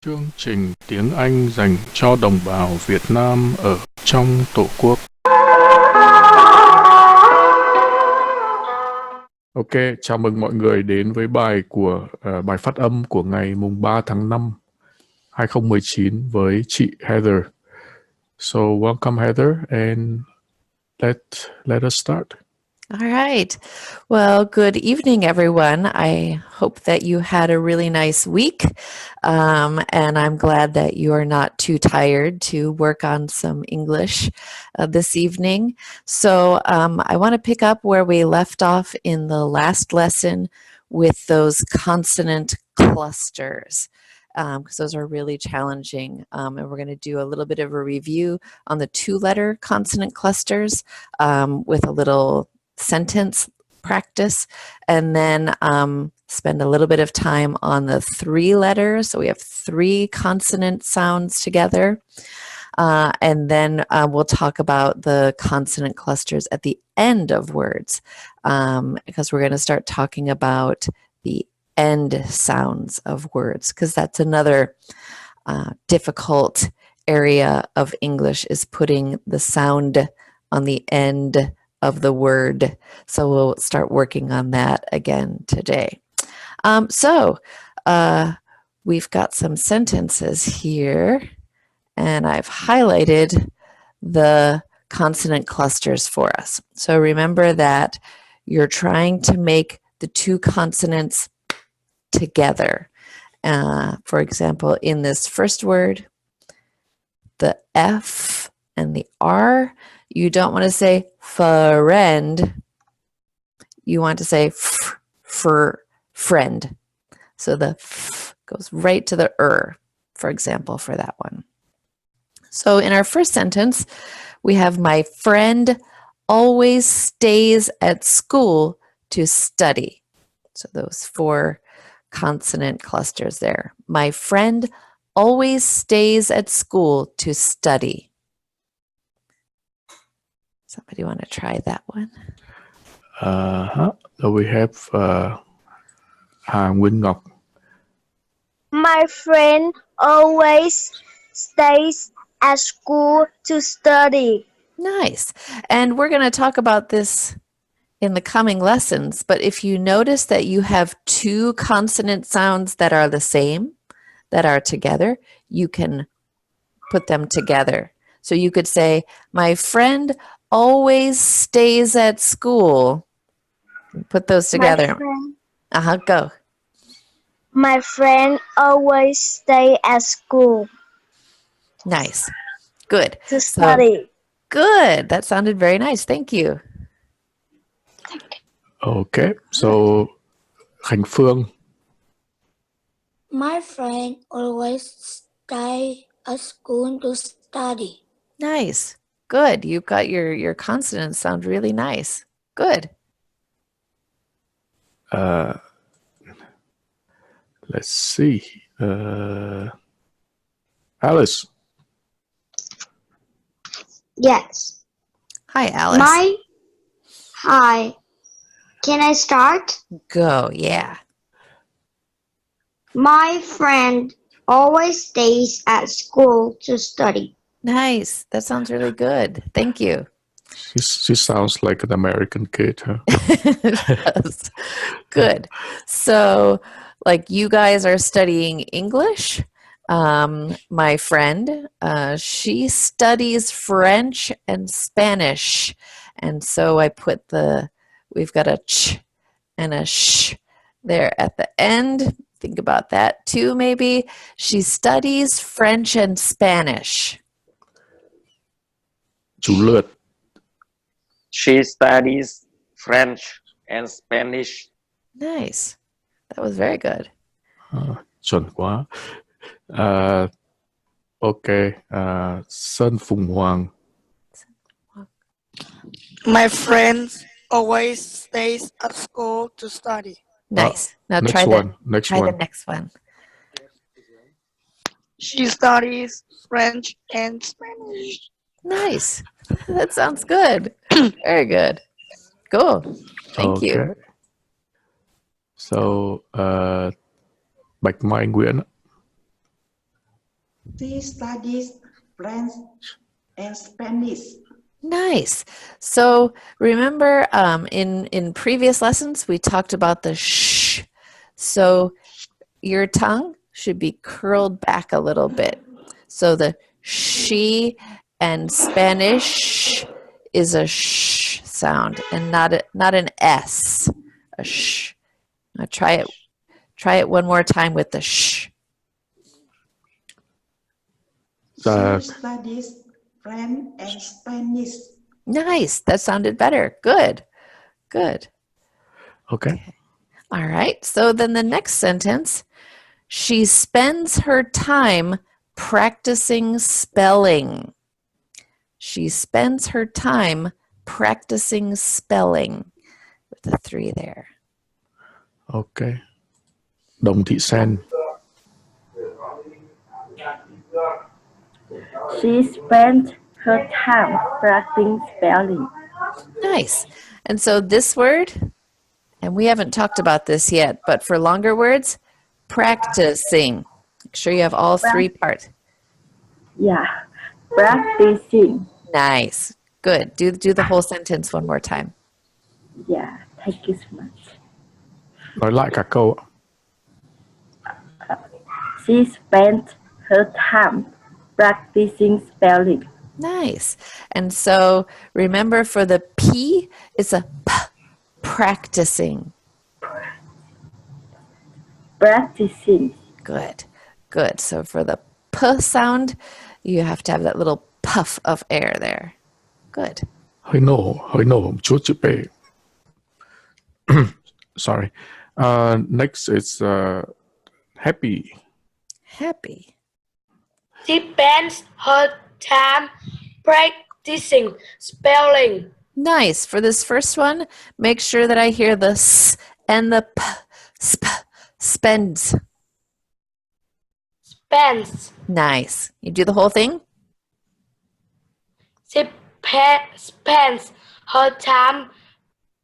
Chương trình tiếng Anh dành cho đồng bào Việt Nam ở trong Tổ quốc. Ok, chào mừng mọi người đến với bài phát âm của ngày mùng 3 tháng 5, 2019 với chị Heather. So welcome Heather and let us start. All right. Well, good evening, everyone. I hope that you had a really nice week. And I'm glad that you are not too tired to work on some English this evening. So I want to pick up where we left off in the last lesson with those consonant clusters. Because those are really challenging. And we're going to do a little bit of a review on the two-letter consonant clusters with a little sentence practice, and then spend a little bit of time on the three letters. So we have three consonant sounds together. And then we'll talk about the consonant clusters at the end of words, because we're going to start talking about the end sounds of words, because that's another difficult area of English, is putting the sound on the end of the word. So we'll start working on that again today. We've got some sentences here, and I've highlighted the consonant clusters for us. So remember that you're trying to make the two consonants together. For example, in this first word, the F and the R, you don't want to say friend. You want to say friend. So the f goes right to the for example, for that one. So in our first sentence, we have my friend always stays at school to study. So those four consonant clusters there. My friend always stays at school to study. Somebody want to try that one? So we have Hà Nguyên Ngọc. My friend always stays at school to study. Nice. And we're going to talk about this in the coming lessons, but if you notice that you have two consonant sounds that are the same, that are together, you can put them together. So you could say, my friend always stays at school. Put those together. Go. My friend always stays at school. Nice. Good. To study. Good. That sounded very nice. Thank you. Okay, so Khánh Phương. My friend always stays at school to study. Nice. Good. You've got your consonants sound really nice. Good. Let's see. Alice. Yes. Hi, Alice. Hi. Can I start? Go. Yeah. My friend always stays at school to study. Nice. That sounds really good. Thank you. She sounds like an American kid, huh? Yes. Good. So, like, you guys are studying English. My friend, she studies French and Spanish. And so we've got a ch and a sh there at the end. Think about that too, maybe. She studies French and Spanish. Chú Lượt. She studies French and Spanish. Nice. That was very good. Chuẩn quá. Okay. Sơn Phùng Hoàng. My friend always stays at school to study. Nice. Now Next try one. the next one. She studies French and Spanish. Nice. That sounds good. Very good. Cool. Thank you. So, Bạch Mai Nguyễn. She studies French and Spanish. Nice. So remember, in previous lessons, we talked about the sh. So your tongue should be curled back a little bit. So the she and Spanish is a sh sound and not an S. A sh. Now try it. Try it one more time with the sh. She studies French and Spanish. Nice. That sounded better. Good. Good. Okay. All right. So then the next sentence, she spends her time practicing spelling. She spends her time practicing spelling with the 3 there. Okay. Đồng Thị Sen. She spent her time practicing spelling. Nice. And so this word, and we haven't talked about this yet, but for longer words, practicing. Make sure you have all 3 parts. Yeah, practicing. Nice. Good. Do the whole sentence one more time. Yeah, thank you so much. Nói lại cả câu ạ. She spent her time practicing spelling. Nice. And so remember for the P, it's a P, practicing. Practicing. Good. Good. So for the P sound, you have to have that little puff of air there. Good. Hơi nổ một chút chữ P. Sorry. Next is happy. Happy. She spends her time practicing spelling. Nice. For this first one, make sure that I hear the S and the P. Spends. Spends. Nice. You do the whole thing? She spends her time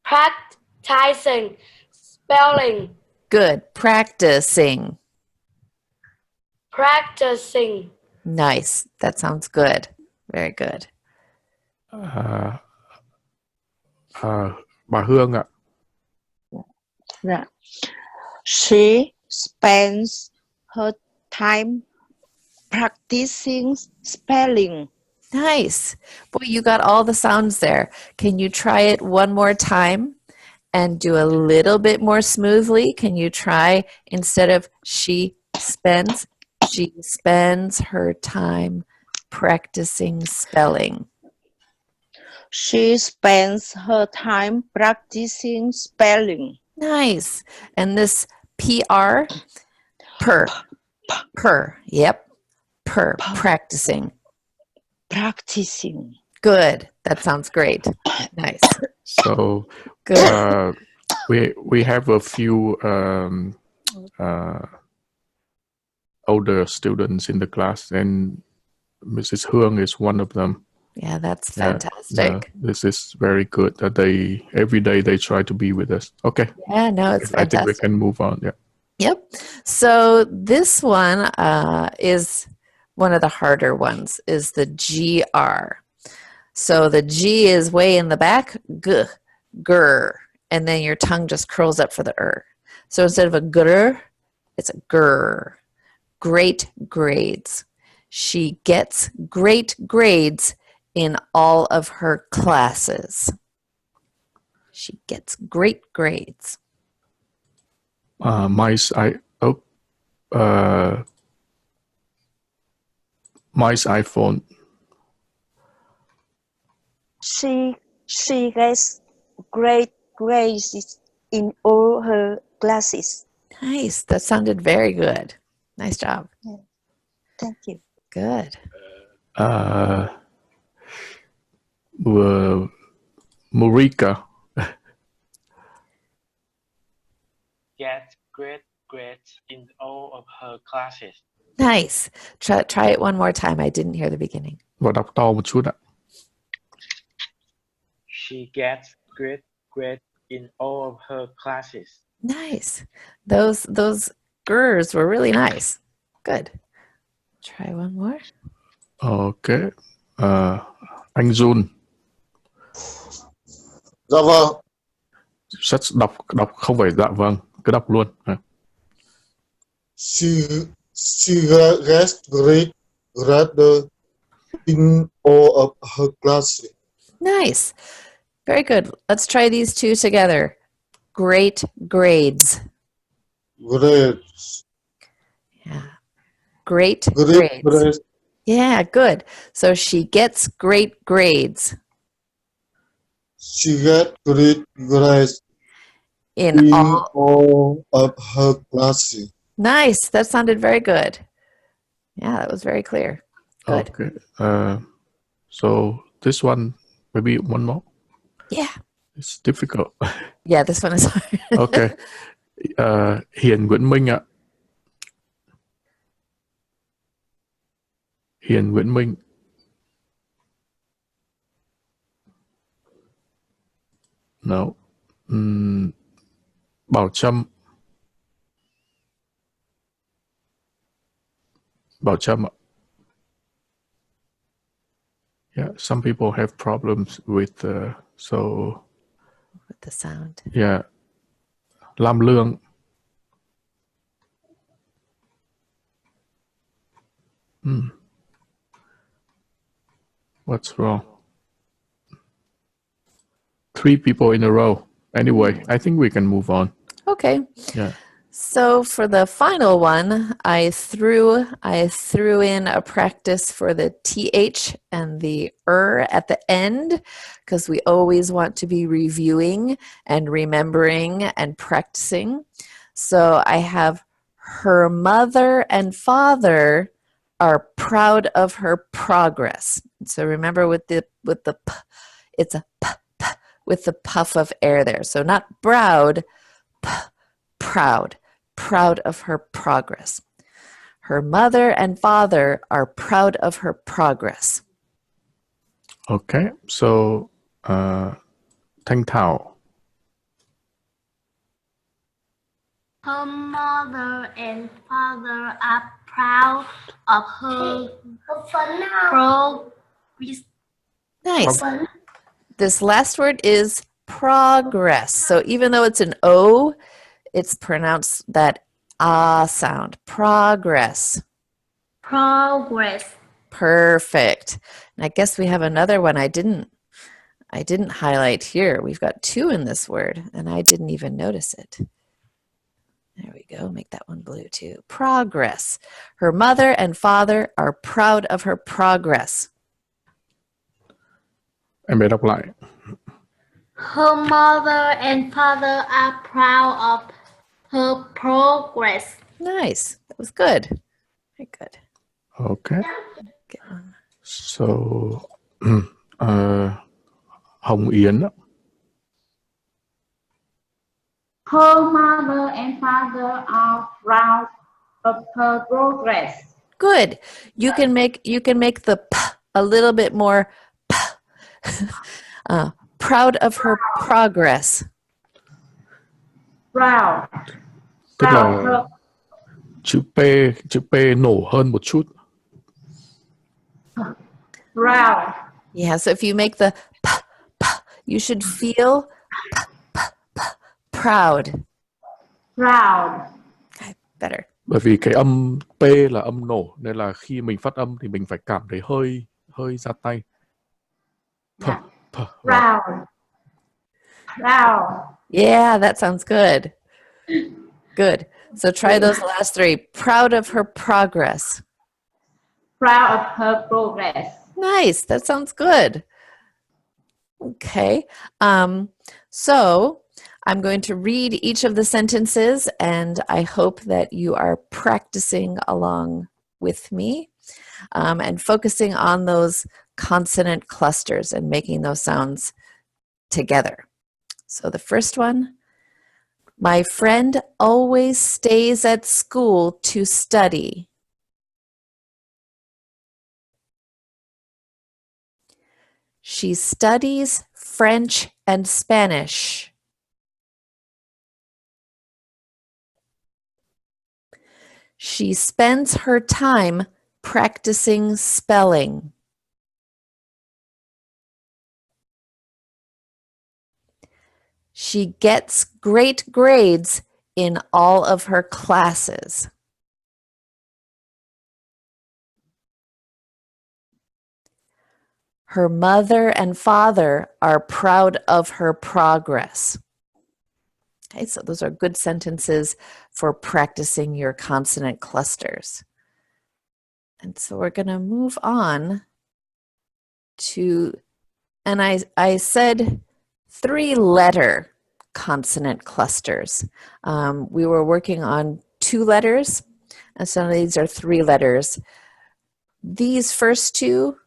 practicing spelling. Good. Practicing. Practicing. Nice. That sounds good. Very good. Bà Hương ạ. Yeah. She spends her time practicing spelling. Nice. Boy, you got all the sounds there. Can you try it one more time and do a little bit more smoothly? Can you try instead of she spends her time practicing spelling? She spends her time practicing spelling. Nice. And this PR, per, yep, practicing. Practicing. Good. That sounds great. Nice. So Good. we have a few older students in the class, and Mrs. Hương is one of them. Yeah, that's fantastic. This is very good. That every day they try to be with us. Okay. Yeah, no, it's I think we fantastic. can move on. Yeah. Yep. So this one is one of the harder ones, is the GR. So the G is way in the back, gr, and then your tongue just curls up for the So instead of a gr, it's a grr. Great grades. She gets great grades in all of her classes. She gets great grades. Mice iPhone. She gets great grades in all her classes. Nice. That sounded very good. Nice job. Yeah. Thank you. Good. Marika. Get great grades in all of her classes. Nice. Try it one more time. I didn't hear the beginning. Và đọc to một chút ạ. She gets great grades in all of her classes. Nice. Those grs were really nice. Good. Try one more. Ok. Anh Jun. Dạ vâng. Sách đọc không phải dạ vâng, cứ đọc luôn. She gets great grades in all of her classes. Nice. Very good. Let's try these two together. Great grades. Grades. Yeah. Great Great grades. grades. Yeah, good. So she gets great grades She gets great grades in in all. all of her classes. Nice. That sounded very good. Yeah, that was very clear. Good. Okay. So this one, maybe one more. Yeah. It's difficult. Yeah, this one is hard. Okay. Hiền Nguyễn Minh ạ. Hiền Nguyễn Minh. No. Bảo Trâm. Bảo Trâm ạ. Yeah, some people have problems with so With the sound. yeah. Lam Lương. What's wrong? 3 people in a row. Anyway, I think we can move on. Okay. Yeah. So for the final one, I threw in a practice for the TH and the at the end, because we always want to be reviewing and remembering and practicing. So I have her mother and father are proud of her progress. So remember with the p, it's a p, p with the puff of air there. So not proud, p, proud. Proud of her progress. Her mother and father are proud of her progress. Okay. So Thanh Thảo. Her mother and father are proud of her progress. Nice. This last word is progress. So even though it's an O, it's pronounced that ah sound. Progress. Progress. Perfect. And I guess we have another one I didn't highlight here. We've got 2 in this word, and I didn't even notice it. There we go. Make that one blue too. Progress. Her mother and father are proud of her progress. Em bé đọc lại. Her mother and father are proud of her progress. Nice. That was good. Very good. Okay. So Hồng Yến. Her mother and father are proud of her progress. Good. You can make the p a little bit more p. Proud of her progress. Proud. Tức là chữ P nổ hơn một chút. Proud. Yeah, so if you make the p, p, you should feel p, p, p, proud. Proud. Okay, better. Bởi vì cái âm P là âm nổ, nên là khi mình phát âm thì mình phải cảm thấy hơi ra tay. Yeah. Proud. Proud. Yeah, that sounds good. Good. So try those last 3. Proud of her progress. Proud of her progress. Nice. That sounds good. Okay. So I'm going to read each of the sentences, and I hope that you are practicing along with me and focusing on those consonant clusters and making those sounds together. So the first one, my friend always stays at school to study. She studies French and Spanish. She spends her time practicing spelling. She gets great grades in all of her classes. Her mother and father are proud of her progress. Okay, so those are good sentences for practicing your consonant clusters. And so we're going to move on to, and I said 3-letter consonant clusters. We were working on 2 letters, and so these are 3 letters. These first 2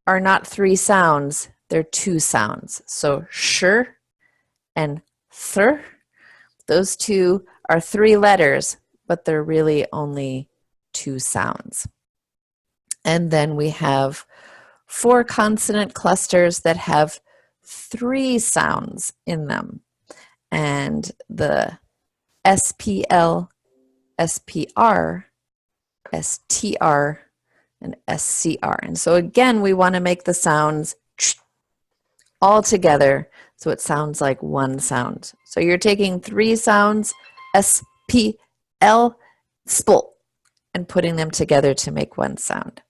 are not 3 sounds, they're 2 sounds. So sh and th, those 2 are 3 letters, but they're really only 2 sounds. And then we have 4 consonant clusters that have 3 sounds in them. And the SPL, SPR, STR, and SCR. And so again, we want to make the sounds all together so it sounds like one sound. So you're taking 3 sounds, SPL, SPL, and putting them together to make one sound.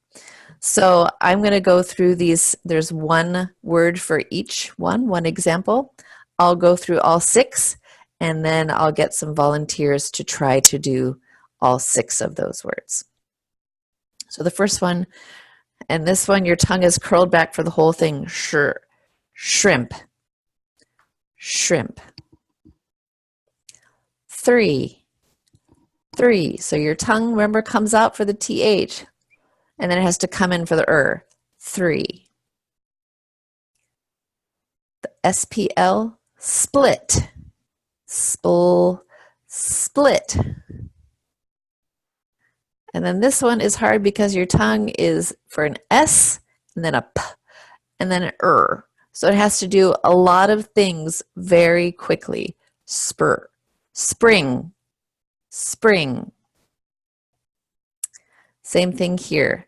So I'm going to go through these. There's 1 word for each one example. I'll go through all 6, and then I'll get some volunteers to try to do all 6 of those words. So the first one, and this one, your tongue is curled back for the whole thing. Shrimp. Shrimp. 3. So your tongue, remember, comes out for the TH, and then it has to come in for the 3. The SPL, split. Split. And then this one is hard because your tongue is for an S, and then a P, and then an So it has to do a lot of things very quickly. Spring. Same thing here.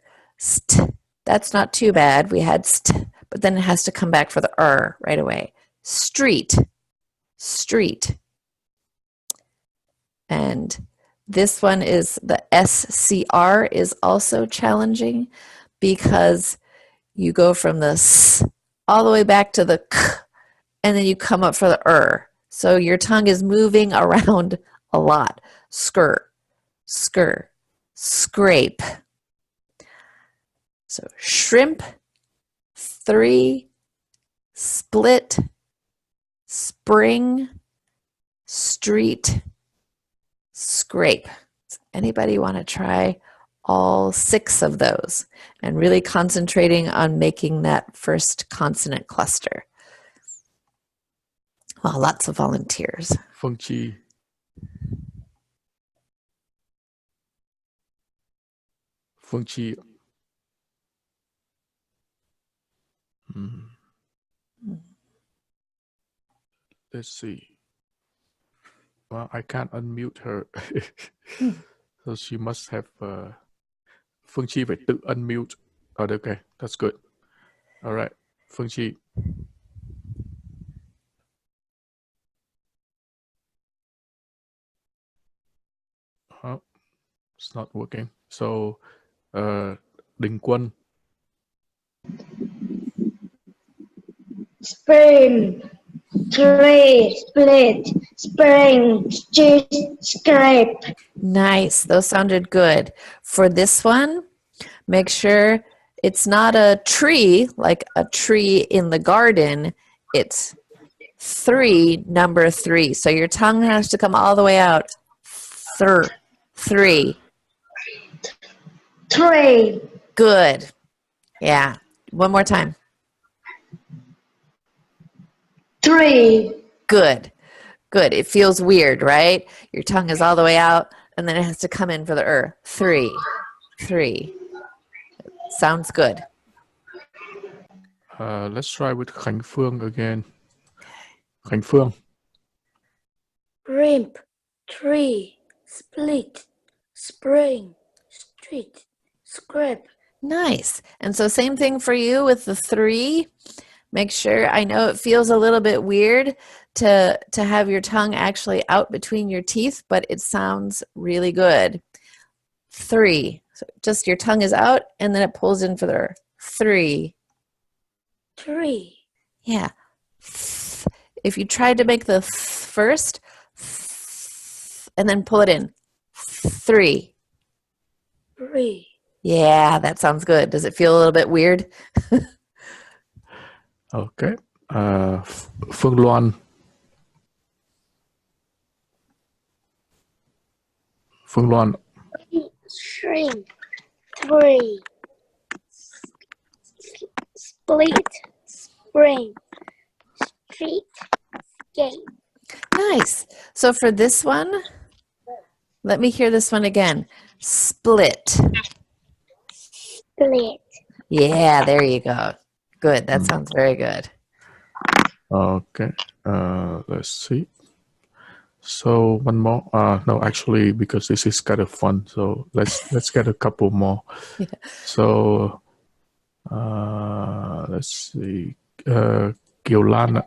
That's not too bad. We had but then it has to come back for the right away. Street. And this one is the SCR is also challenging because you go from the S all the way back to the K, and then you come up for the So your tongue is moving around a lot. Scrape. So shrimp, 3, split, spring, street, scrape. Anybody want to try all 6 of those and really concentrating on making that first consonant cluster? Well, lots of volunteers. Phương Chi. Phương Chi. Let's see. Well, I can't unmute her. So she must have... Phương Chi phải tự unmute. Okay, that's good. All right, Phương Chi. Oh, it's not working. So, Đình Quân. Spring, tree, split, spring, street, scrape. Nice. Those sounded good. For this one, make sure it's not a tree, like a tree in the garden. It's 3, number 3. So your tongue has to come all the way out. 3. 3. Good. Yeah. One more time. 3. Good. It feels weird, right? Your tongue is all the way out, and then it has to come in for the 3. Sounds good. Let's try with Khánh Phương again. Khánh Phương. Shrimp, tree, split, spring, street, scrape. Nice. And so same thing for you with the 3. Make sure, I know it feels a little bit weird to have your tongue actually out between your teeth, but it sounds really good. 3. So just your tongue is out and then it pulls in further. 3. 3. Yeah. If you tried to make the first and then pull it in. 3. 3. Yeah, that sounds good. Does it feel a little bit weird? Okay. Phương Loan. Phương Loan. Shrink. 3. Split. Spring. Street. Skate. Nice. So for this one, let me hear this one again. Split. Split. Yeah, there you go. Good. That sounds very good. Okay. Let's see. So one more. No, actually, because this is kind of fun. So let's get a couple more. Yeah. So let's see. Kiều Lan ạ.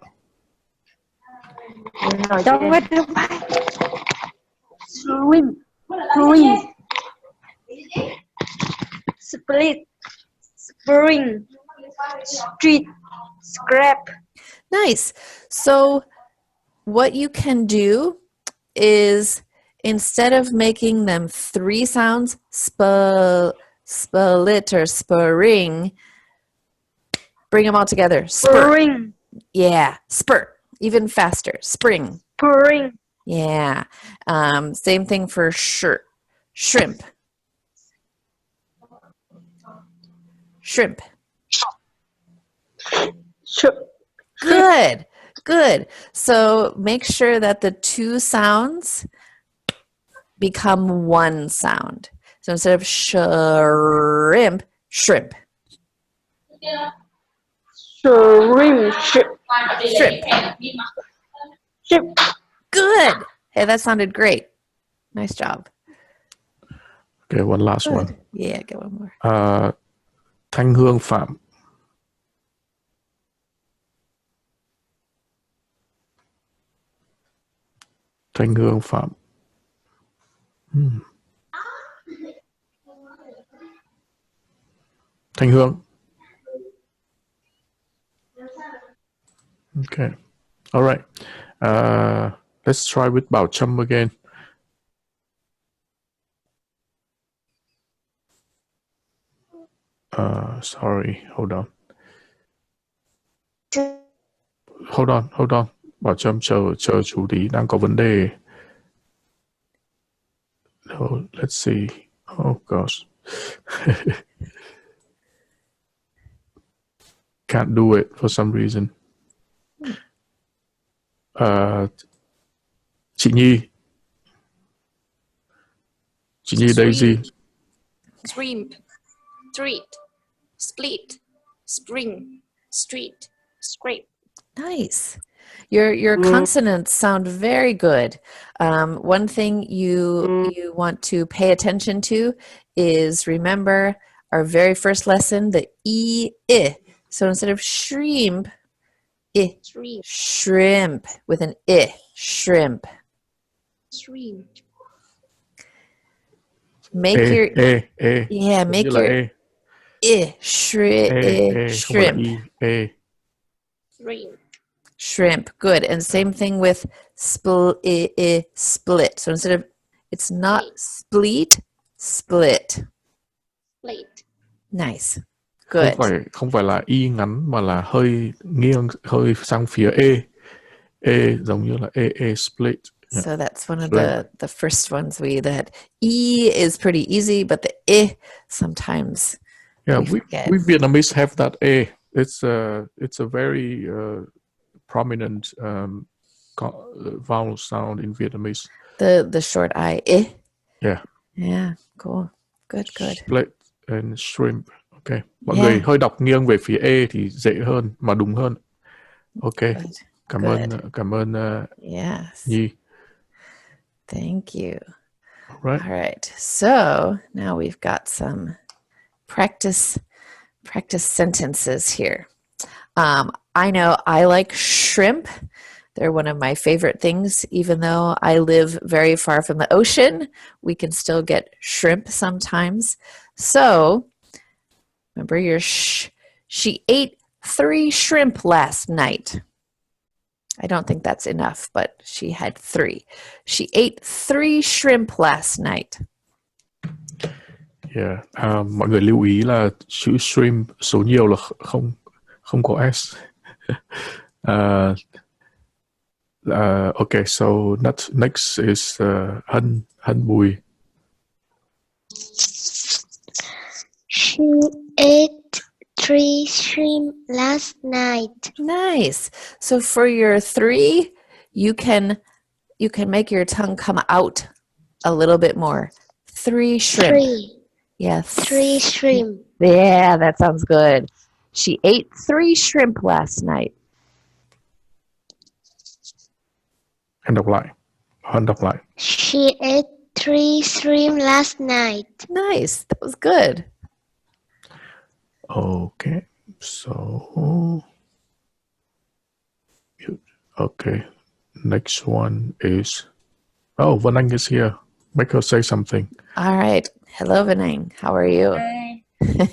Trong hết nước swim, swim, split, spring, street, scrap. Nice. So what you can do is instead of making them 3 sounds, split or spring, bring them all together. Spur. Spring, Yeah, spur. Even faster. Spring. spring, Yeah. Same thing for shirt. Shrimp. Shrimp. Good. Good. So make sure that the 2 sounds become 1 sound. So instead of shrimp, shrimp. shrimp, Shrimp. shrimp. Good. Hey, that sounded great. Nice job. Okay, one last Good. one. Yeah, get one more. Thanh Hương Phạm. Thanh Hương Phạm. Thanh Hương. Okay. All right. Let's try with Bảo Trâm again. Sorry. Hold on. Hold on. Bảo Trâm chờ chủ lý đang có vấn đề. So, let's see. Oh gosh. Can't do it for some reason. Chị Nhi. Chị Nhi Daisy. Shrimp, street, split, spring, street, scrape. Nice. Your consonants sound very good. One thing you want to pay attention to is remember our very first lesson, the I. So instead of shrimp, shrimp with an I, shrimp. Shrimp. Make your yeah, make your shrimp. Shrimp. Shrimp, good. And same thing with split. So instead of, it's not split, split. Split. Nice. Good. Không phải là y ngắn mà là hơi nghiêng, hơi sang phía giống như là split. Yeah. So that's one of the first ones that E is pretty easy, but the I sometimes we forget. We Vietnamese have that A. It's a very prominent vowel sound in Vietnamese. The short I. Yeah. Yeah, cool. Good. Split and shrimp. Okay. Mọi người hơi đọc nghiêng về phía E thì dễ hơn mà đúng hơn. Okay. Cảm ơn yes. Nhi. Thank you. All right. So now we've got some practice sentences here. I know I like shrimp. They're one of my favorite things. Even though I live very far from the ocean, we can still get shrimp sometimes. So, remember your she ate 3 shrimp last night. I don't think that's enough, but she had 3. She ate 3 shrimp last night. Yeah. Mọi người lưu ý là chữ shrimp số nhiều là không có s. Okay, so next is Hân Bùi. She ate 3 shrimp last night. Nice. So for your 3, you can make your tongue come out a little bit more. 3 shrimp. 3. Yes. 3 shrimp. Yeah, that sounds good. She ate 3 shrimp last night. Hân đọc lại. She ate 3 shrimp last night. Nice. That was good. Okay. So okay. Next one is Vân Anh is here. Make her say something. All right. Hello, Vinay. How are you? Hi.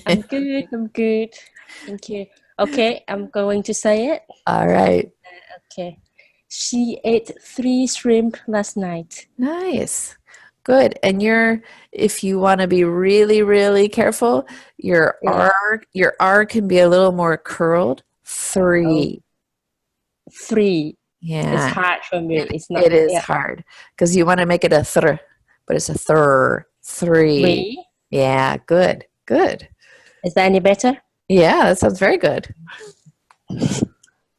I'm good. I'm good. Thank you. Okay, I'm going to say it. All right. Okay. She ate 3 shrimp last night. Nice. Good. And if you want to be really, really careful, your R can be a little more curled. 3. 3. Yeah. It's hard for me. It's not. It is hard because you want to make it a thr, but it's a thur. 3. Yeah. Good. Good. Is that any better? Yeah, that sounds very good.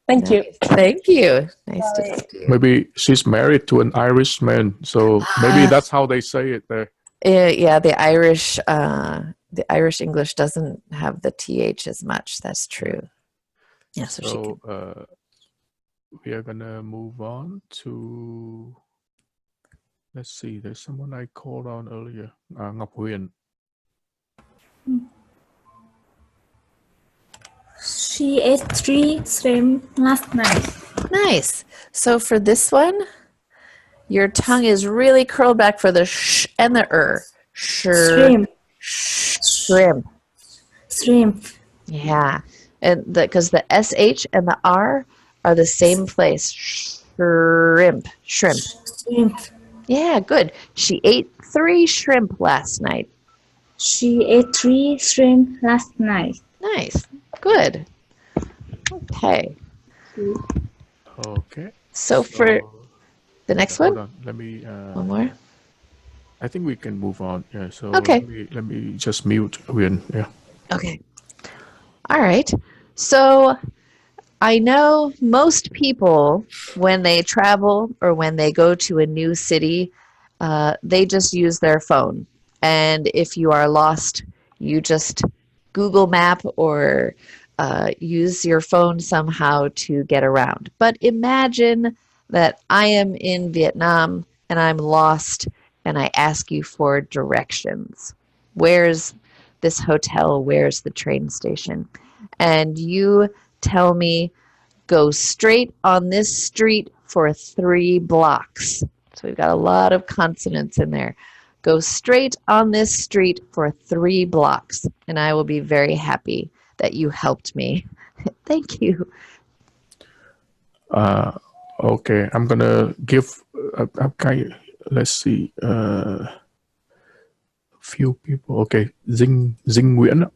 Thank you. Thank you. Nice to talk to you. Maybe she's married to an Irishman, so maybe that's how they say it there. Yeah, the Irish English doesn't have the TH as much. That's true. Yeah, so we are gonna move on to. Let's see. There's someone I called on earlier. Ngọc Huyền. She ate 3 shrimp last night. Nice. So for this one, your tongue is really curled back for the sh and the Shrimp. Shrimp. Shrimp. Yeah. And because the SH and the R are the same place. Shrimp. Shrimp. Shrimp. Yeah, good. She ate 3 shrimp last night. She ate 3 shrimp last night. Nice. Good. Okay. Okay. So for the next one? Hold on. Let me. One more. I think we can move on. Yeah. So okay. Let me just mute Huyền. Yeah. Okay. All right. So I know most people, when they travel or when they go to a new city, they just use their phone. And if you are lost, you just Google Map or use your phone somehow to get around. But imagine that I am in Vietnam and I'm lost and I ask you for directions. Where's this hotel? Where's the train station? And you tell me, go straight on this street for 3 blocks. So we've got a lot of consonants in there. Go straight on this street for 3 blocks, and I will be very happy that you helped me. Thank you. Okay, I'm gonna give let's see, few people. Okay, Dinh Nguyễn.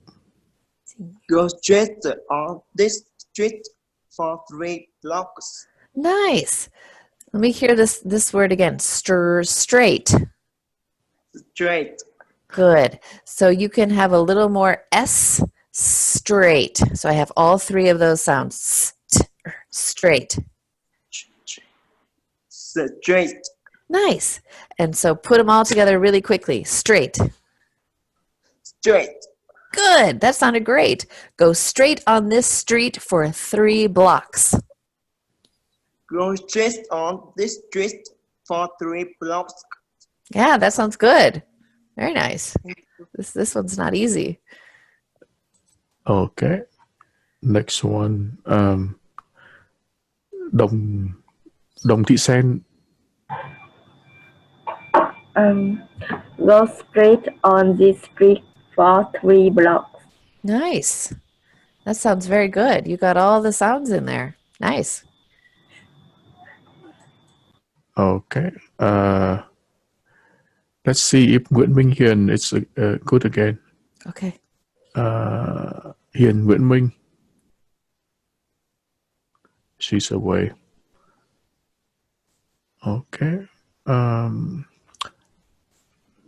Go straight on this street for 3 blocks. Nice. Let me hear this word again. Straight. Straight. Good. So you can have a little more S, straight. So I have all 3 of those sounds. Straight. Straight. Nice. And so put them all together really quickly. Straight. Straight. Good. That sounded great. Go straight on this street for 3 blocks. Go straight on this street for 3 blocks. Yeah, that sounds good. Very nice. This one's not easy. Okay. Next one. Đồng Thị Sen. Go straight on this street for 3 blocks. Nice. That sounds very good. You got all the sounds in there. Nice. Okay. Let's see if Nguyễn Minh Hiền is good again. Okay. Hiền Nguyễn Minh. She's away. Okay.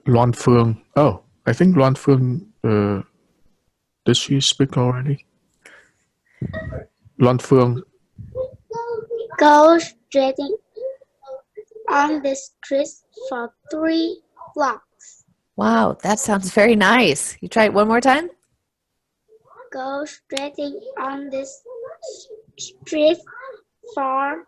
Loan Phương. Oh, I think Loan Phương, does she speak already? Loan Phương. Go straight on the street for 3 blocks. Wow, that sounds very nice. You try it one more time? Go straight on the street for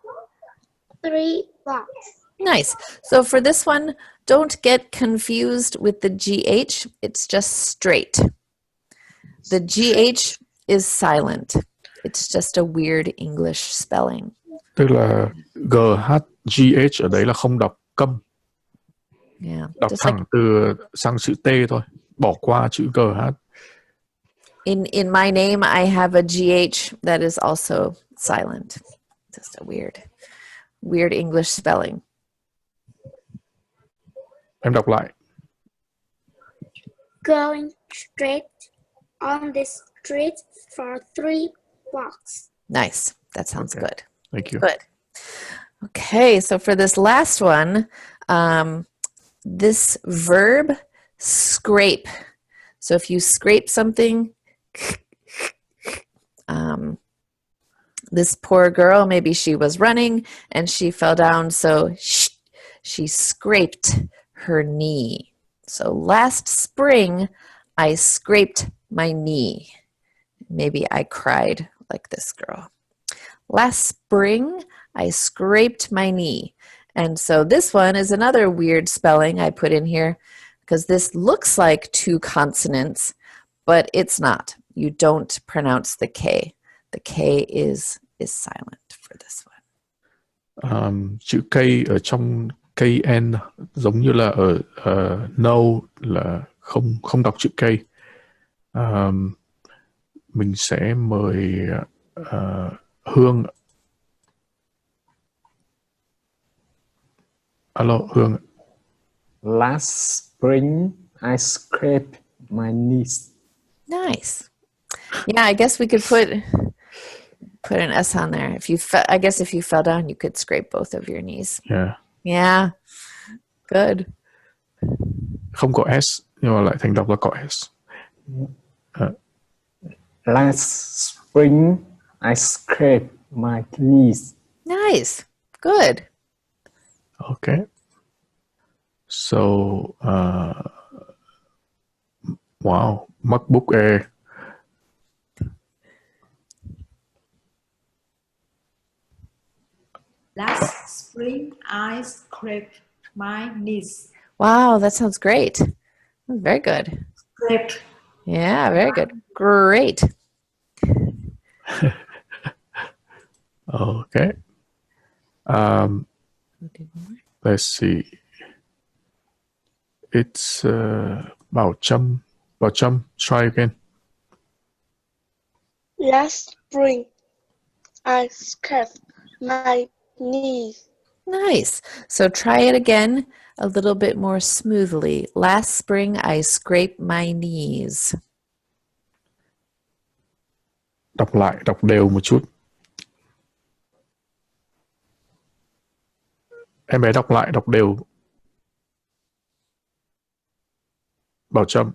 3 blocks. Nice. So for this one, don't get confused with the GH. It's just straight. The GH is silent. It's just a weird English spelling. Tức là GH ở đấy là không đọc câm. Yeah. Đọc Just thẳng like từ sang chữ T thôi. Bỏ qua chữ GH. in my name, I have a GH that is also silent. Just a weird English spelling. Em đọc lại. Going straight on the street for 3 blocks. Nice. That sounds good. Thank you. Good. Okay, so for this last one, this verb, scrape. So if you scrape something, this poor girl, maybe she was running and she fell down, so she scraped her knee. So last spring, I scraped my knee. Maybe I cried like this girl. Last spring, I scraped my knee. And so this one is another weird spelling I put in here because this looks like 2 consonants, but it's not. You don't pronounce the K. The K is silent for this one. Chữ K ở trong KN giống như là ở no là không đọc chữ K. Mình sẽ mời Hương. Alo, Hương. Last spring, I scraped my knees. Nice. Yeah, I guess we could put an S on there. I guess if you fell down, you could scrape both of your knees. Yeah. Yeah. Good. Không có S, nhưng mà lại thành đọc là có S. Last spring, I scraped my knees. Nice. Good. Okay. So, wow, MacBook Air. Last spring, I scraped my knees. Wow, that sounds great. That's very good. Scraped. Yeah, very good. Great. Okay. Let's see. It's Bảo Trâm. Bảo Trâm, try again. Last spring, I scraped my knees. Nice. So try it again a little bit more smoothly. Last spring, I scraped my knees. Đọc lại, đọc đều một chút. Em bé đọc lại, đọc đều. Bảo Trâm.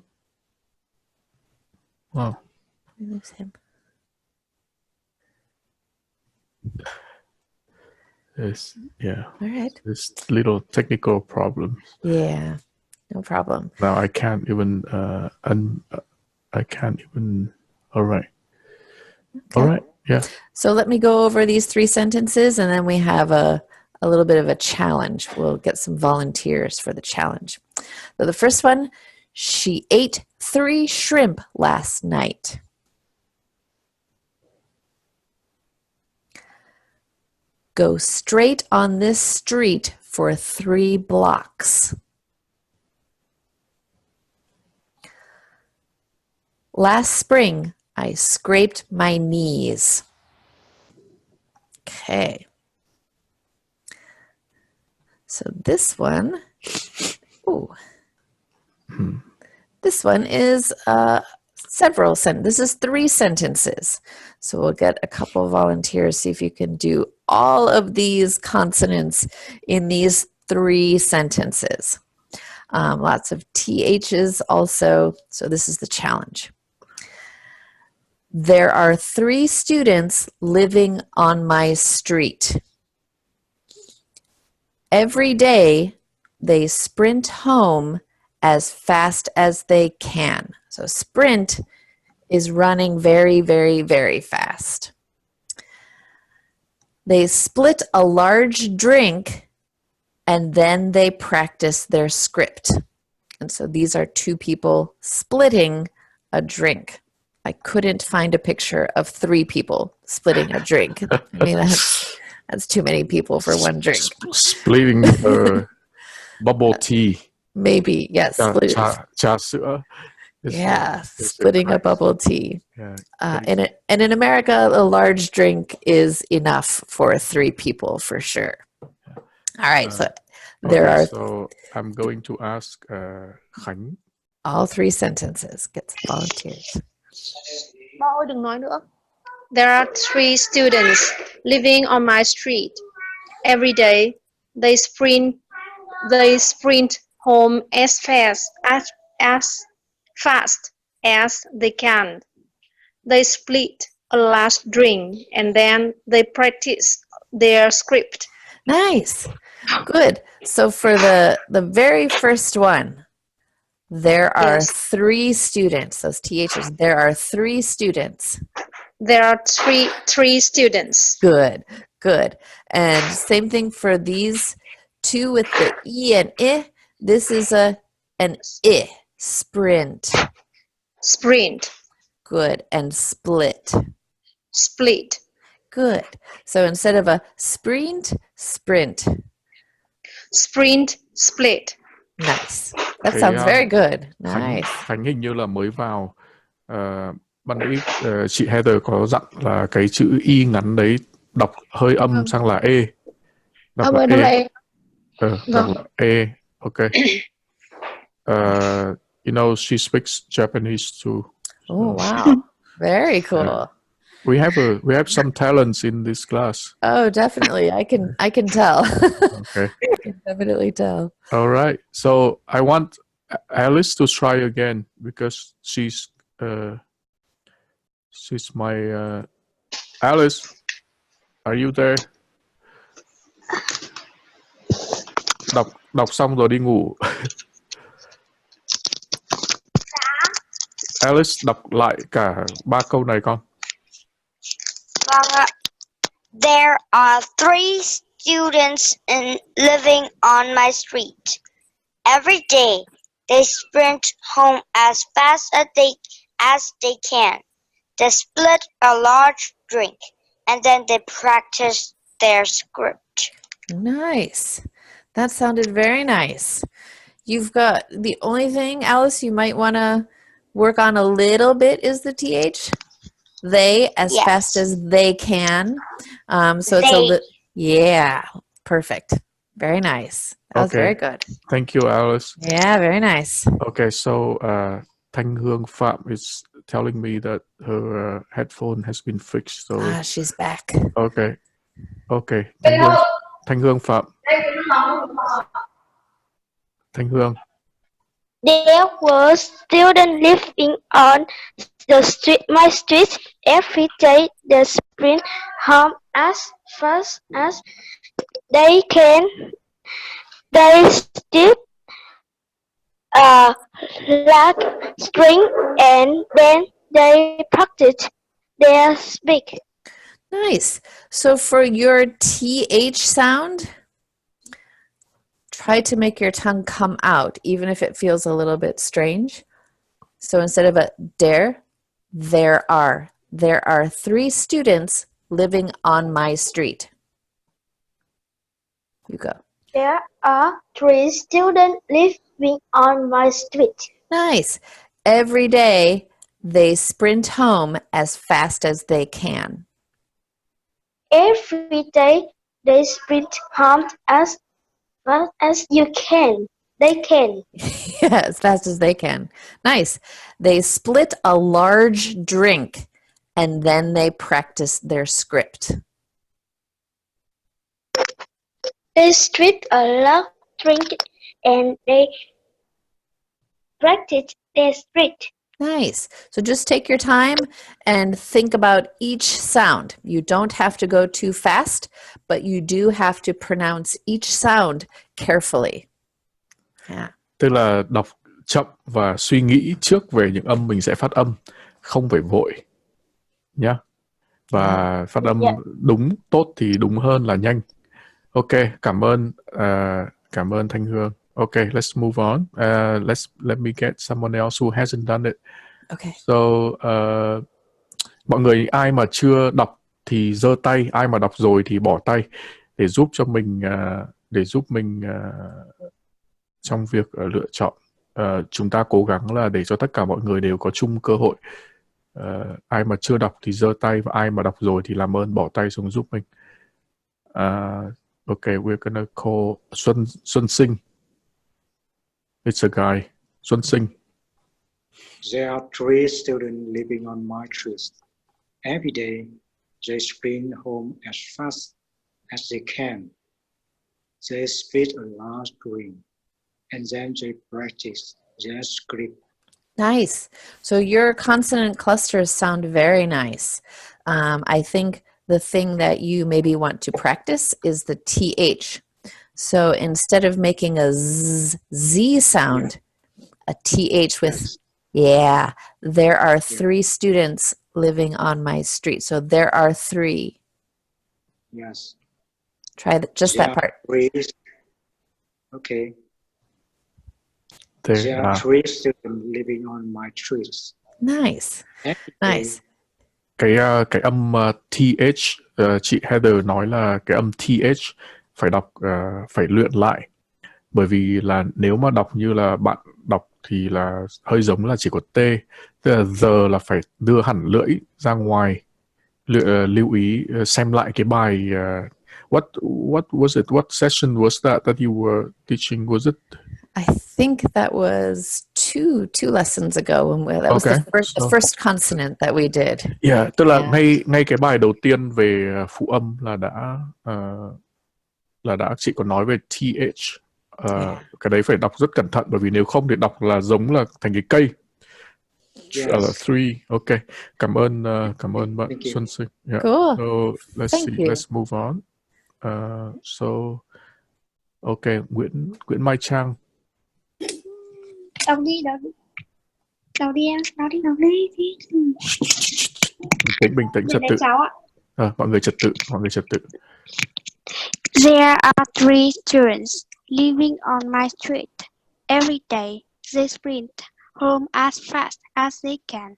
Wow. Lose him. Yes, yeah. All right. This little technical problem. Yeah, no problem. Now I can't even I can't even. All right. Okay. All right. Yeah. So let me go over these 3 sentences and then we have a little bit of a challenge. We'll get some volunteers for the challenge. So the first one, she ate 3 shrimp last night. Go straight on this street for 3 blocks. Last spring, I scraped my knees. Okay. So this one, this one is this is 3 sentences. So we'll get a couple of volunteers, see if you can do all of these consonants in these 3 sentences. Lots of THs also, so this is the challenge. There are 3 students living on my street. Every day, they sprint home as fast as they can. So sprint is running very, very, very fast. They split a large drink and then they practice their script. And so these are 2 people splitting a drink. I couldn't find a picture of 3 people splitting a drink. I mean, that's too many people for one drink. Splitting bubble tea. Maybe, yes. Trà sữa. Yeah, splitting a bubble tea. Yeah. And in America, a large drink is enough for 3 people for sure. All right, so there are. So I'm going to ask Khánh. All 3 sentences. Get some volunteers. There are 3 students living on my street. Every day, they sprint home as fast as they can. They split a large drink and then they practice their script. Nice. Good. So for the very first one, there are 3 students. Those THs. There are 3 students. There are three students. Good. Good. And same thing for these 2 with the E and I. This is an I. Sprint. Sprint. Good. And split. Split. Good. So instead of a sprint, sprint. Sprint, split. Nice. That sounds very good. Nice. Khánh hình như là mới vào. Ban nãy chị Heather có dặn là cái chữ Y ngắn đấy đọc hơi âm sang là E. Đọc là E. Đọc là E. Okay. You know, she speaks Japanese too. Oh, wow. Very cool. We have some talents in this class. Oh, definitely. I can tell. Okay. I can definitely tell. All right. So I want Alice to try again because she's my Alice. Are you there? Đọc xong rồi đi ngủ. Alice đọc lại cả 3 câu này con. There are 3 students living on my street. Every day, they sprint home as fast as they can. They split a large drink, and then they practice their script. Nice. That sounded very nice. You've got the only thing, Alice, you might want to work on a little bit is the TH. They, as fast as they can. So it's yeah, perfect. Very nice. That was very good. Thank you, Alice. Yeah, very nice. Okay, so Thanh Hương Phạm is telling me that her headphone has been fixed. So she's back. Okay. Thanh Hương Phạm. Thanh Hương. There were students living on my street. Every day they sprint home as fast as they can. They skip a large string and then they practice their speak. Nice. So for your TH sound, try to make your tongue come out, even if it feels a little bit strange. So instead of a there are 3 students living on my street. You go. There are 3 students living on my street. Nice. Every day they sprint home as fast as they can. Every day they sprint home as fast as they can. Yeah, as fast as they can. Nice. They split a large drink and then they practice their script. They split a large drink and they practice their script. Nice. So just take your time and think about each sound. You don't have to go too fast, but you do have to pronounce each sound carefully. Yeah. Tức là đọc chậm và suy nghĩ trước về những âm mình sẽ phát âm, không phải vội nhá. Và phát âm đúng tốt thì đúng hơn là nhanh. Ok, cảm ơn Thanh Hương. Okay, let's move on. Let me get someone else who hasn't done it. Okay. So, mọi người ai mà chưa đọc thì giơ tay, ai mà đọc rồi thì bỏ tay để giúp cho mình trong việc lựa chọn. Chúng ta cố gắng là để cho tất cả mọi người đều có chung cơ hội. Ai mà chưa đọc thì giơ tay và ai mà đọc rồi thì làm ơn bỏ tay xuống giúp mình. Okay, we're gonna call Xuân Sinh. It's a guy. Xuân Sinh. There are 3 students living on my street. Every day, they sprint home as fast as they can. They spit a large drink, and then they practice their script. Nice. So your consonant clusters sound very nice. I think the thing that you maybe want to practice is the TH. So instead of making a Z sound, a TH with, there are 3 students living on my street. So there are 3. Yes. Try that part. 3. Okay. There are 3 students living on my street. Nice. Nice. Cái âm TH, chị Heather nói là cái âm TH phải đọc, phải luyện lại. Bởi vì là nếu mà đọc như là bạn đọc thì là hơi giống là chỉ có T. Tức là giờ là phải đưa hẳn lưỡi ra ngoài. Lưu ý xem lại cái bài what was it? What session was that you were teaching? Was it? I think that was two lessons ago. That was the first consonant that we did. Yeah, tức là ngay cái bài đầu tiên về phụ âm là đã chị có nói về TH. Cái đấy phải đọc rất cẩn thận bởi vì nếu không thì đọc là giống là thành cái cây. Three. Okay. Cảm ơn bạn Xuân Sinh. Yeah. Cool. So let's move on. Okay, Nguyễn Mai Trang. Đọc đi em. Bình tĩnh trật tự. Mọi người trật tự. There are 3 students living on my street. Every day they sprint home as fast as they can.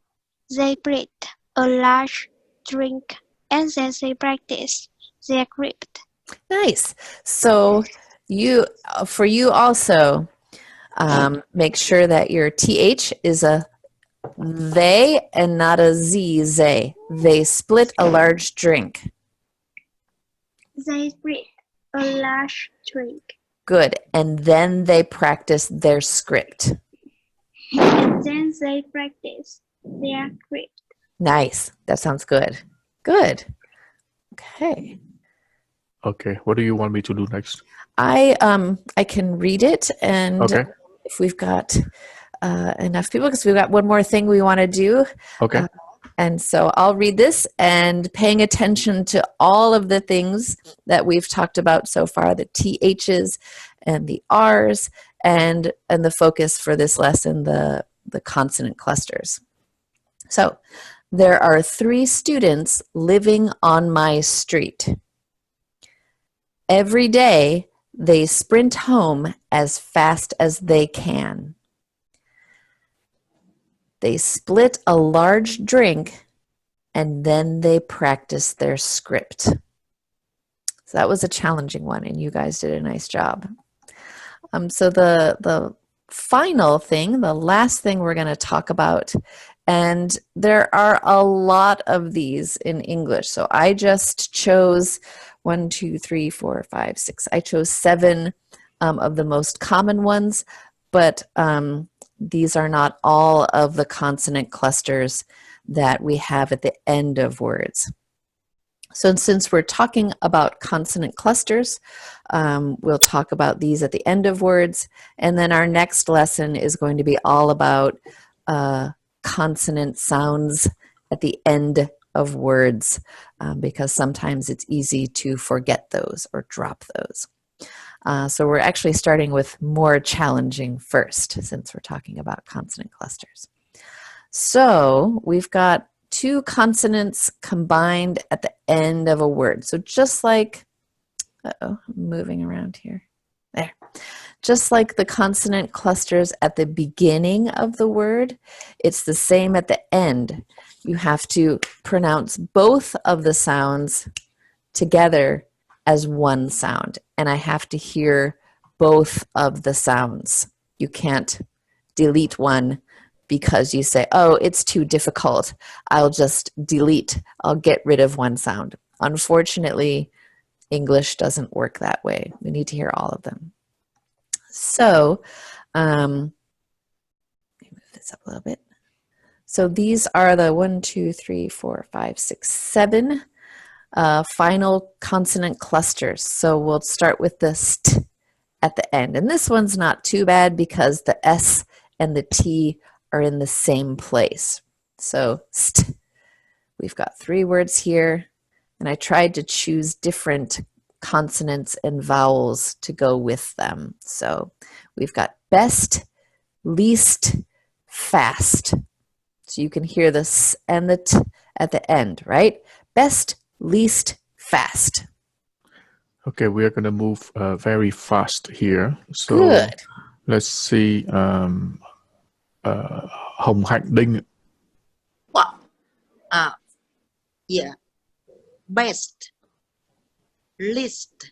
They breathe a large drink and then they practice their script. Nice. So for you also, make sure that your TH is a they and not a Z, they. They split a large drink. They split a large drink. Good. And then they practice their script. And then they practice their script. Nice. That sounds good. Good. Okay. Okay. What do you want me to do next? I can read it, and if we've got enough people, because we've got one more thing we want to do. Okay. And so I'll read this, and paying attention to all of the things that we've talked about so far, the THs and the Rs, and the focus for this lesson, the consonant clusters. So there are 3 students living on my street. Every day they sprint home as fast as they can. They split a large drink and then they practice their script. So that was a challenging one, and you guys did a nice job. So the final thing, the last thing we're going to talk about, and there are a lot of these in English. So I just chose 1, 2, 3, 4, 5, 6. I chose 7 of the most common ones, but these are not all of the consonant clusters that we have at the end of words. So since we're talking about consonant clusters, we'll talk about these at the end of words, and then our next lesson is going to be all about consonant sounds at the end of words, because sometimes it's easy to forget those or drop those. So we're actually starting with more challenging first, since we're talking about consonant clusters. So we've got 2 consonants combined at the end of a word. So just like, I'm moving around here. There. Just like the consonant clusters at the beginning of the word, it's the same at the end. You have to pronounce both of the sounds together as one sound. And I have to hear both of the sounds. You can't delete one because you say, oh, it's too difficult. I'll just delete. I'll get rid of one sound. Unfortunately, English doesn't work that way. We need to hear all of them. So, let me move this up a little bit. So these are the 1, 2, 3, 4, 5, 6, 7 final consonant clusters. So we'll start with the st at the end. And this one's not too bad because the S and the T are in the same place. So st, we've got 3 words here, and I tried to choose different consonants and vowels to go with them. So we've got best, least, fast. So you can hear the s and the t at the end, right? Best, least, fast. Okay, we are going to move very fast here. So Good. let's see. Hồng Hạnh Đinh. Wow. Yeah. Best. Least.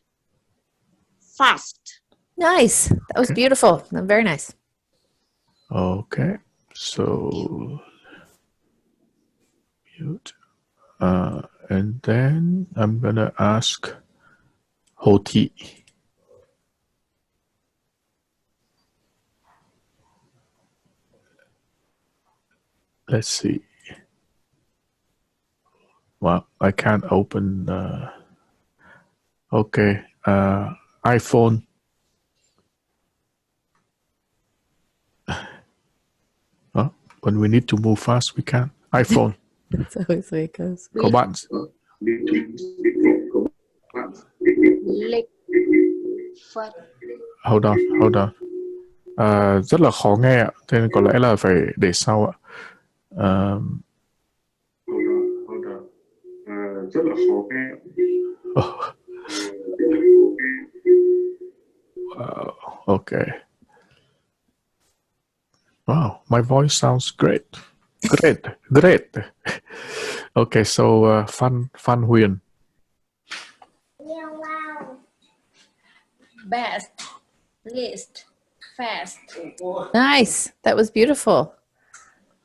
Fast. Nice. That was beautiful. Very nice. Okay, so mute. And then I'm gonna ask Hồ Thị. Let's see. Well, I can't open. Okay, iPhone. When we need to move fast, we can. iPhone. That's always the way it goes. Có bạn. Hold on. Rất là khó nghe ạ, thế nên có lẽ là phải để sau ạ. Rất là khó nghe. Okay. Wow, my voice sounds great. Great. Okay, so Phan Huyền. Best, least, fast. Nice. That was beautiful.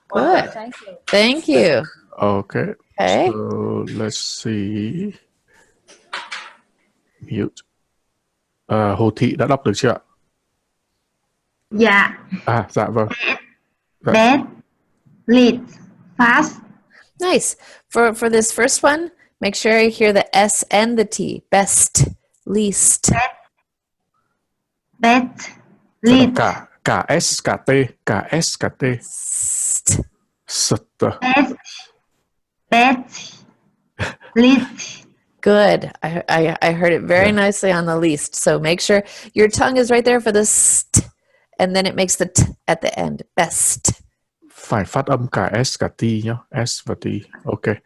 Good. Thank you. Thank you. Okay. Okay. So let's see. Mute. Hồ Thị đã đọc được chưa ạ? Dạ. Dạ vâng. Best, least, fast. Nice. For this first one, make sure I hear the S and the T. Best, least. Best, least. Cả S, cả T, cả S, cả T. St. Best, least. Good. I heard it very nicely on the least. So make sure your tongue is right there for the st, and then it makes the t at the end. Best. Phải phát âm cả S cả T nhá. S và T. Okay.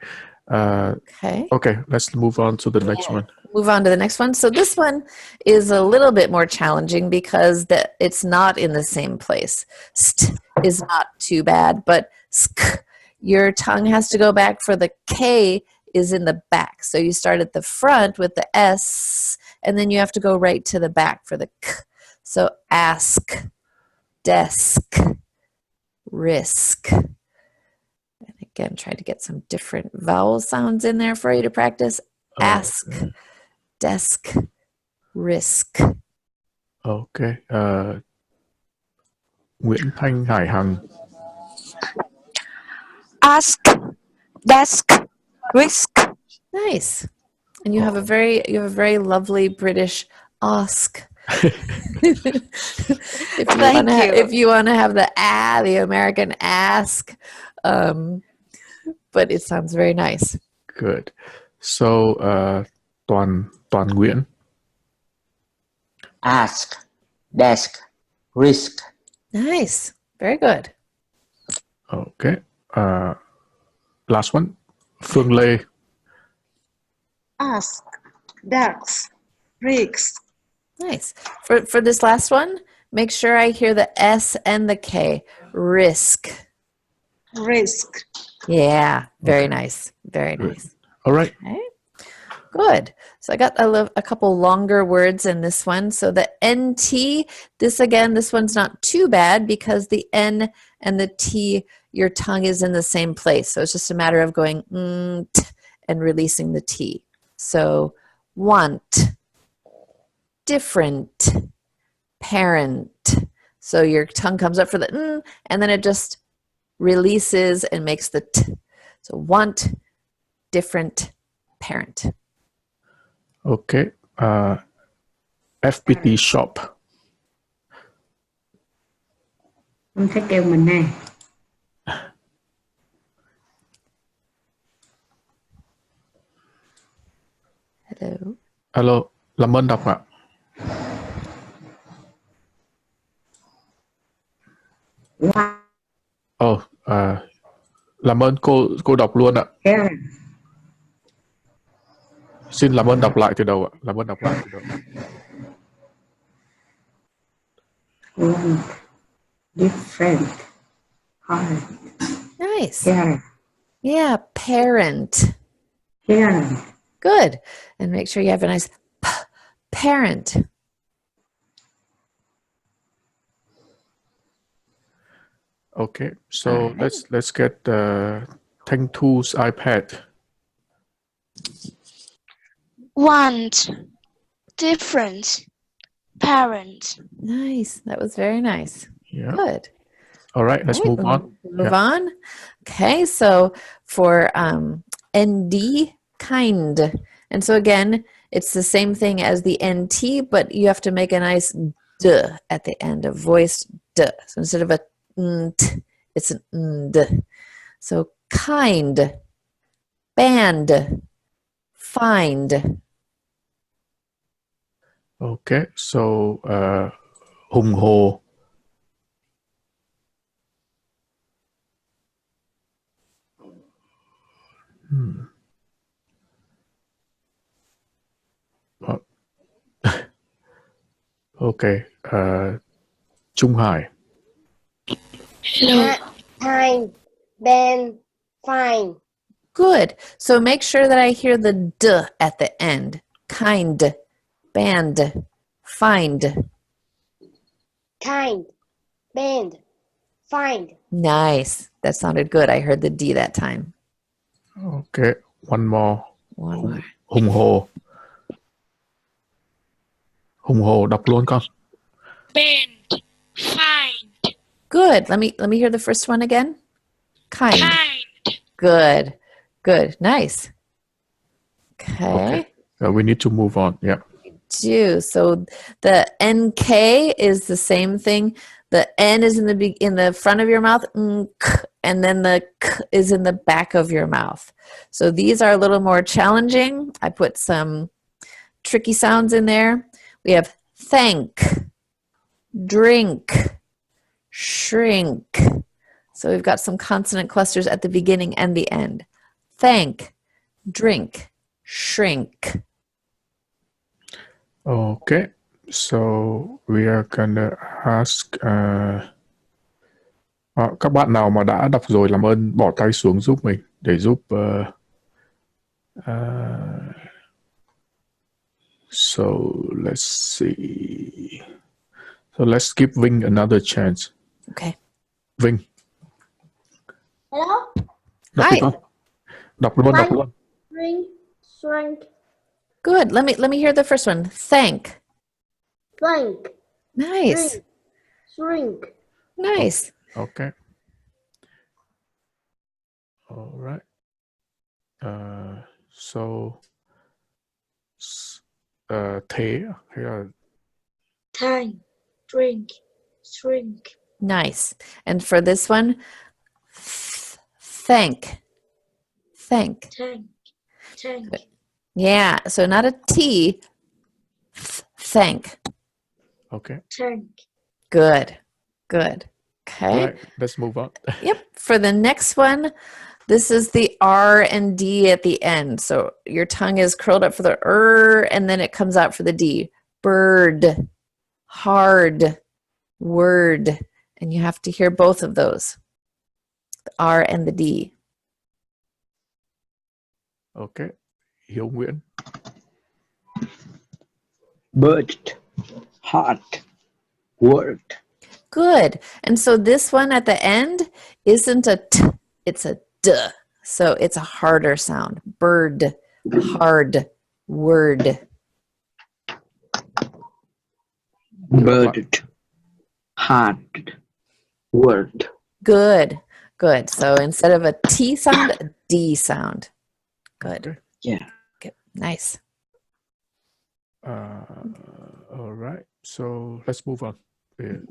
Okay, let's move on to the next one. Move on to the next one. So this one is a little bit more challenging because it's not in the same place. St is not too bad, but sk, your tongue has to go back for the K is in the back. So you start at the front with the S, and then you have to go right to the back for the K. So ask, desk, risk. And again, try to get some different vowel sounds in there for you to practice. Ask, desk, risk. Okay. Nguyễn Thanh Hải Hằng. Ask, desk, risk. Nice. And you have a very lovely British ask. If you want to have the American ask, but it sounds very nice. Good. So, Toàn Nguyễn. Ask, desk, risk. Nice. Very good. Okay. Last one. Phương Lê. Ask, desk, risk. Nice. For this last one, make sure I hear the S and the K. Risk. Risk. Yeah. Very nice. Very nice. All right. Okay. Good. So I got a couple longer words in this one. So the NT, this one's not too bad because the N and the T, your tongue is in the same place. So it's just a matter of going t and releasing the T. So want, different, parent. So your tongue comes up for the n, and then it just releases and makes the t. So want, different, parent. Okay. FPT shop. Con thích kêu mình này. Hello. Hello. Làm ơn đọc ạ. Làm ơn cô đọc luôn ạ. Xin làm ơn đọc lại từ đầu ạ. Làm ơn đọc lại từ đầu. Want, different, parent. Nice. Parent. Yeah, parent. Parent. Good. And make sure you have a nice parent. Okay, so let's get Thanh Thu's iPad. Want, different, parent. Nice. That was very nice. Yeah. Good. All right, let's move on. Move on. Okay, so for ND, kind. And so again, it's the same thing as the NT, but you have to make a nice D at the end, a voiced D. So instead of a nt, it's an nd. So kind, band, find. Okay, so hùng hồ. Okay, Trung Hải. Hello. Time, band, fine. Good. So make sure that I hear the D at the end. Kind, band, find. Kind, band, find. Nice. That sounded good. I heard the D that time. Okay, one more. One more. Hùng hồ. Hùng hồ, đọc luôn con. Band, find. Good. Let me hear the first one again. Kind. Kind. Good. Good. Nice. Okay. We need to move on. Yeah. Do so. The NK is the same thing. The N is in the front of your mouth, and then the K is in the back of your mouth. So these are a little more challenging. I put some tricky sounds in there. We have thank, drink, shrink. So we've got some consonant clusters at the beginning and the end. Thank, drink, shrink. Okay, so we are gonna ask các bạn nào mà đã đọc rồi làm ơn bỏ tay xuống giúp mình để giúp So let's see. So let's give Vinh another chance. Okay. Vinh. Hello. Đọc đi Hi. con. Đọc luôn, đọc luôn. Shrink, shrink, Good. Let me hear the first one. Thank. thank, Nice. shrink. Nice. Okay. All right. So thế hay là Thank, drink, shrink. Nice. And for this one, thank. Thank. Thank, thank. Yeah. So not a T. Thank. Okay. Thank. Good. Good. Okay. All right. Let's move on. Yep. For the next one, this is the R and D at the end. So your tongue is curled up for the and then it comes out for the D. Bird, hard, word. And you have to hear both of those, the R and the D. Okay. Hiếu Nguyễn. Bird, heart, word. Good. And so this one at the end isn't a T, it's a D. So it's a harder sound. Bird, hard, word. Bird, heart, word. Good. Good. So instead of a T sound, a D sound. Good. Okay. Yeah. Okay. Nice. All right. So let's move on.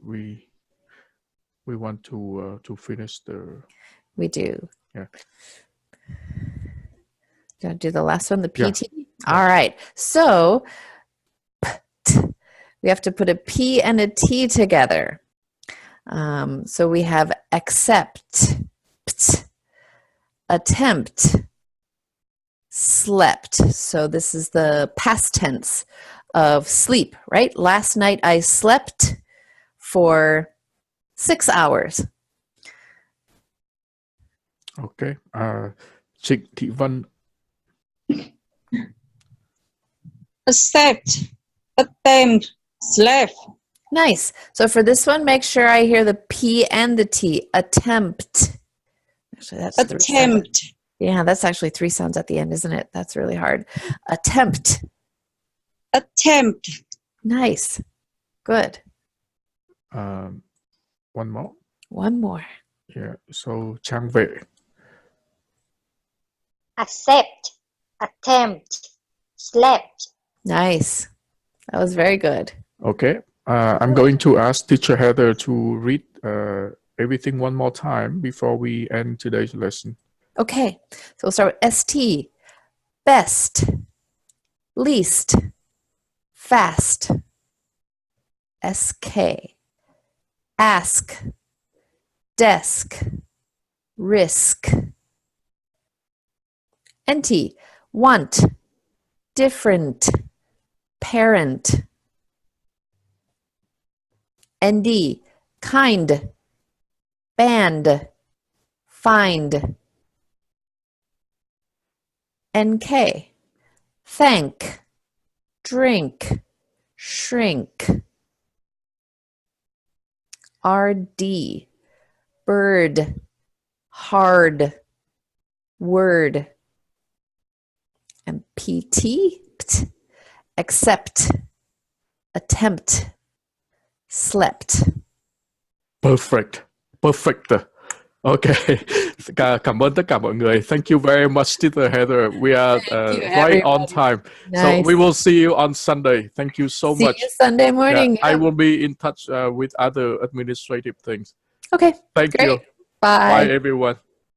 We want to finish the. We do. Yeah. Gonna do the last one, the PT? Yeah. All right. So we have to put a P and a T together. So we have accept, attempt, slept. So this is the past tense of sleep, right? Last night I slept for 6 hours. Okay. Trịnh Thị Vân. Accept, attempt, slept. Nice. So for this one, make sure I hear the P and the T. Attempt. Actually, that's attempt. Yeah, that's actually 3 sounds at the end, isn't it? That's really hard. Attempt. Attempt. Nice. Good. One more. One more. Yeah. So trang vệ. Accept, attempt, slept. Nice. That was very good. Okay. I'm going to ask Teacher Heather to read everything one more time before we end today's lesson. Okay. So we'll start with ST. Best. Least. Fast. SK. Ask. Desk. Risk. NT. Want. Different. Parent. ND. Kind. Band. Find. NK. Thank. Drink. Shrink. RD. Bird. Hard. Word. And PT. Accept. Attempt. Slept. Perfect. Perfect. Okay. Cảm ơn tất cả mọi người. Thank you very much, Teacher Heather. We are right on time. Nice. So we will see you on Sunday. Thank you so much. See you Sunday morning. Yeah, I will be in touch with other administrative things. Okay. Thank Great. you. Bye. Bye, everyone.